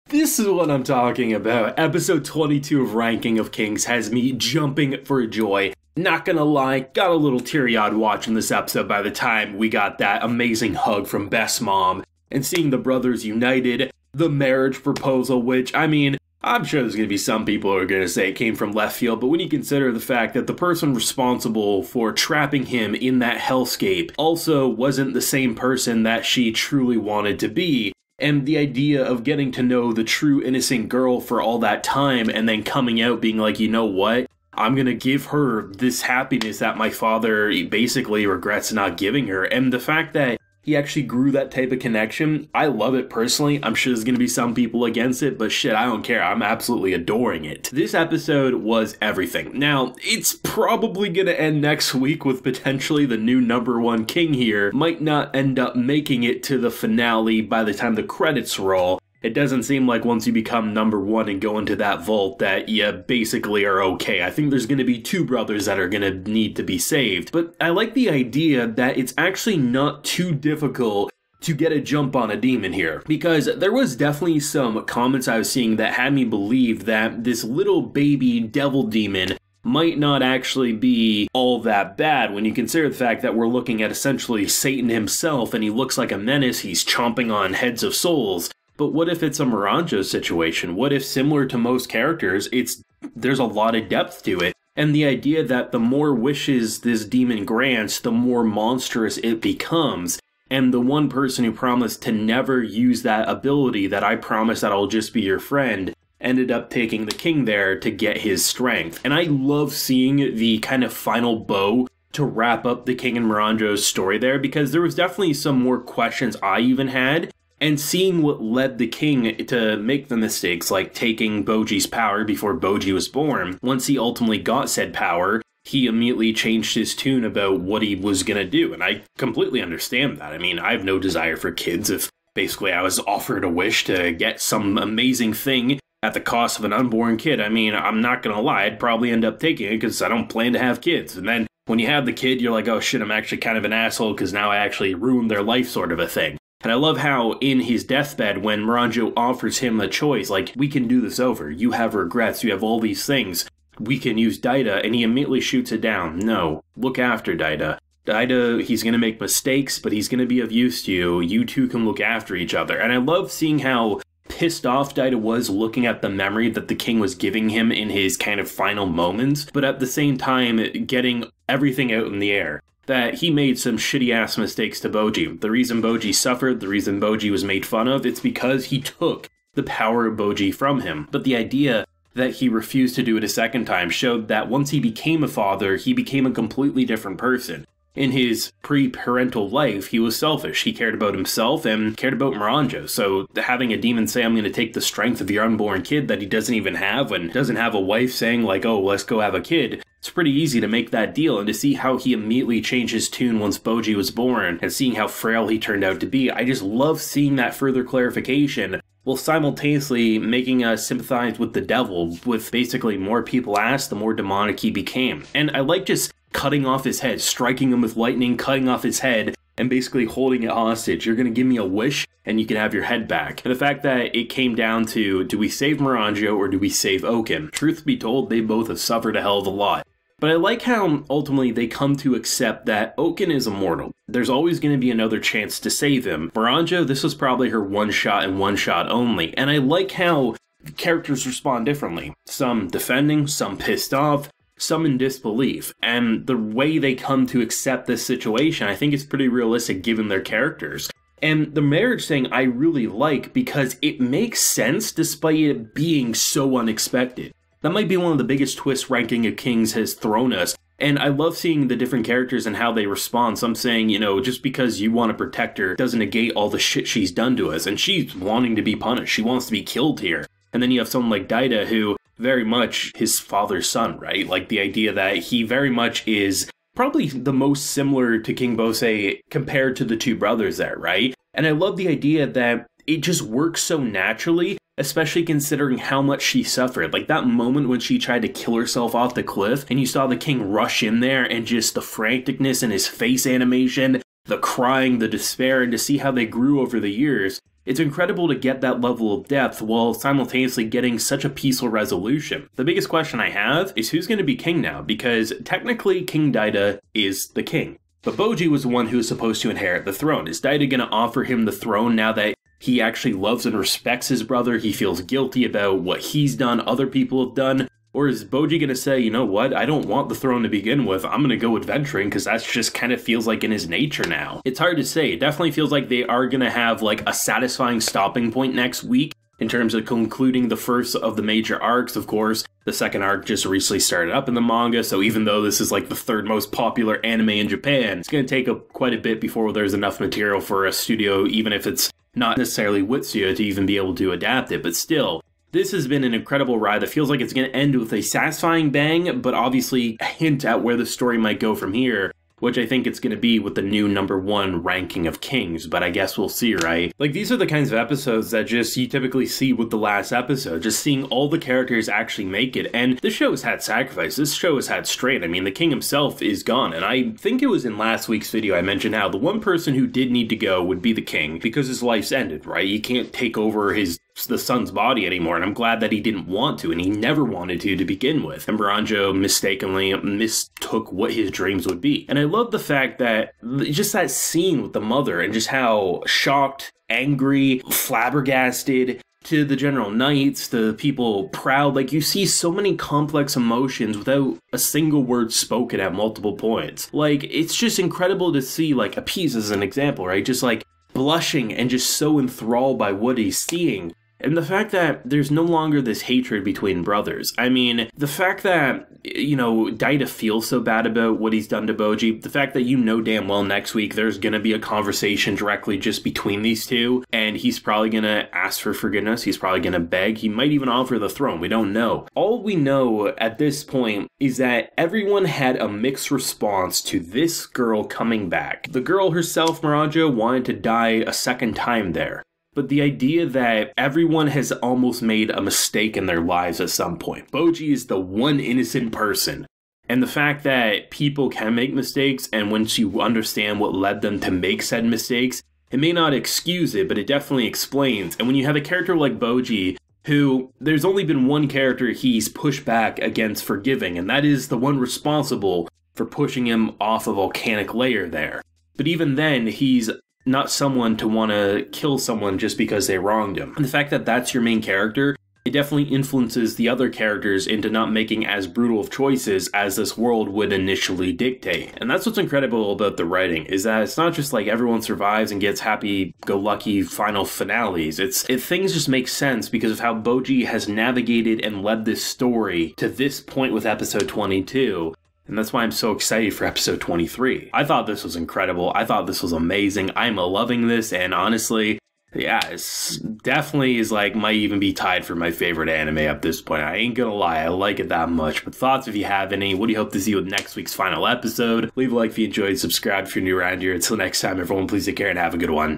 This is what I'm talking about. Episode 22 of Ranking of Kings has me jumping for joy. Not gonna lie, got a little teary-eyed watching this episode by the time we got that amazing hug from Best Mom, and seeing the brothers united, the marriage proposal, which, I mean, I'm sure there's going to be some people who are going to say it came from left field, but when you consider the fact that the person responsible for trapping him in that hellscape also wasn't the same person that she truly wanted to be, and the idea of getting to know the true innocent girl for all that time and then coming out being like, you know what? I'm going to give her this happiness that my father basically regrets not giving her. And the fact that he actually grew that type of connection, I love it personally. I'm sure there's going to be some people against it, but shit, I don't care. I'm absolutely adoring it. This episode was everything. Now, it's probably going to end next week with potentially the new #1 king here. Might not end up making it to the finale by the time the credits roll. It doesn't seem like once you become #1 and go into that vault that you basically are okay. I think there's going to be 2 brothers that are going to need to be saved. But I like the idea that it's actually not too difficult to get a jump on a demon here. Because there was definitely some comments I was seeing that had me believe that this little baby devil demon might not actually be all that bad when you consider the fact that we're looking at essentially Satan himself and he looks like a menace, he's chomping on heads of souls. But what if it's a Miranjo situation? What if, similar to most characters, there's a lot of depth to it? And the idea that the more wishes this demon grants, the more monstrous it becomes. And the one person who promised to never use that ability, that I promise that I'll just be your friend, ended up taking the king there to get his strength. And I love seeing the kind of final bow to wrap up the King and Miranjo's story there, because there was definitely some more questions I even had. And seeing what led the king to make the mistakes, like taking Boji's power before Boji was born, once he ultimately got said power, he immediately changed his tune about what he was going to do. And I completely understand that. I mean, I have no desire for kids. If basically I was offered a wish to get some amazing thing at the cost of an unborn kid, I mean, I'm not going to lie, I'd probably end up taking it because I don't plan to have kids. And then when you have the kid, you're like, oh shit, I'm actually kind of an asshole because now I actually ruined their life, sort of a thing. And I love how in his deathbed, when Miranjo offers him a choice, like, we can do this over. You have regrets. You have all these things. We can use Daida. And he immediately shoots it down. No. Look after Daida. Daida, he's going to make mistakes, but he's going to be of use to you. You two can look after each other. And I love seeing how pissed off Daida was looking at the memory that the king was giving him in his kind of final moments, but at the same time getting everything out in the air. That he made some shitty-ass mistakes to Boji. The reason Boji suffered, the reason Boji was made fun of, it's because he took the power of Boji from him. But the idea that he refused to do it a second time showed that once he became a father, he became a completely different person. In his pre-parental life, he was selfish. He cared about himself and cared about Miranjo. So having a demon say, I'm going to take the strength of your unborn kid that he doesn't even have and doesn't have a wife saying like, oh, let's go have a kid. It's pretty easy to make that deal, and to see how he immediately changed his tune once Boji was born, and seeing how frail he turned out to be, I just love seeing that further clarification, while simultaneously making us sympathize with the devil. With basically more people asked, the more demonic he became. And I like just cutting off his head, striking him with lightning, cutting off his head, and basically holding it hostage. You're going to give me a wish, and you can have your head back. And the fact that it came down to, do we save Miranjo or do we save Oaken? Truth be told, they both have suffered a hell of a lot. But I like how ultimately they come to accept that Oaken is immortal. There's always going to be another chance to save him. Miranjo, this was probably her one shot and one shot only. And I like how characters respond differently. Some defending, some pissed off, some in disbelief. And the way they come to accept this situation, I think is pretty realistic given their characters. And the marriage thing I really like because it makes sense despite it being so unexpected. That might be one of the biggest twists Ranking of Kings has thrown us. And I love seeing the different characters and how they respond. Some saying, you know, just because you want to protect her doesn't negate all the shit she's done to us. And she's wanting to be punished. She wants to be killed here. And then you have someone like Daida who very much his father's son, right? Like the idea that he very much is probably the most similar to King Bose compared to the 2 brothers there, right? And I love the idea that it just works so naturally, especially considering how much she suffered. Like that moment when she tried to kill herself off the cliff and you saw the king rush in there and just the franticness in his face animation, the crying, the despair, and to see how they grew over the years. It's incredible to get that level of depth while simultaneously getting such a peaceful resolution. The biggest question I have is who's going to be king now, because technically King Daida is the king. But Boji was the one who was supposed to inherit the throne. Is Daida going to offer him the throne now that he actually loves and respects his brother? He feels guilty about what he's done, other people have done. Or is Boji going to say, you know what, I don't want the throne to begin with, I'm going to go adventuring because that's just kind of feels like in his nature now. It's hard to say. It definitely feels like they are going to have like a satisfying stopping point next week in terms of concluding the first of the major arcs. Of course, the second arc just recently started up in the manga, so even though this is like the third most popular anime in Japan, it's going to take quite a bit before there's enough material for a studio, even if it's not necessarily Witsuya, to even be able to adapt it, but still. This has been an incredible ride that feels like it's going to end with a satisfying bang, but obviously a hint at where the story might go from here, which I think it's going to be with the new #1 ranking of kings, but I guess we'll see, right? Like, these are the kinds of episodes that just you typically see with the last episode, just seeing all the characters actually make it, and this show has had sacrifice, this show has had strain. I mean, the king himself is gone, and I think it was in last week's video I mentioned how the one person who did need to go would be the king, because his life's ended, right? He can't take over the son's body anymore, and I'm glad that he didn't want to, and he never wanted to begin with. And Miranjo mistakenly mistook what his dreams would be. And I love the fact that just that scene with the mother and just how shocked, angry, flabbergasted, to the general knights, the people proud, like you see so many complex emotions without a single word spoken at multiple points. Like, it's just incredible to see, like, Appease as an example, right? Just like blushing and just so enthralled by what he's seeing. And the fact that there's no longer this hatred between brothers. I mean, the fact that, you know, Daida feels so bad about what he's done to Boji, the fact that you know damn well next week there's gonna be a conversation directly just between these two, and he's probably gonna ask for forgiveness, he's probably gonna beg, he might even offer the throne, we don't know. All we know at this point is that everyone had a mixed response to this girl coming back. The girl herself, Miranjo, wanted to die a second time there. But the idea that everyone has almost made a mistake in their lives at some point. Boji is the one innocent person. And the fact that people can make mistakes, and once you understand what led them to make said mistakes, it may not excuse it, but it definitely explains. And when you have a character like Boji, who there's only been one character he's pushed back against forgiving, and that is the one responsible for pushing him off a volcanic layer there. But even then, he's not someone to want to kill someone just because they wronged him. And the fact that that's your main character, it definitely influences the other characters into not making as brutal of choices as this world would initially dictate. And that's what's incredible about the writing, is that it's not just like everyone survives and gets happy-go-lucky final finales. Things just make sense because of how Boji has navigated and led this story to this point with episode 22. And that's why I'm so excited for episode 23. I thought this was incredible. I thought this was amazing. I'm loving this, and honestly, yeah, it's definitely might even be tied for my favorite anime at this point. I ain't gonna lie, I like it that much. But thoughts if you have any. What do you hope to see with next week's final episode? Leave a like if you enjoyed, subscribe if you're new around here. Until next time, everyone, please take care and have a good one.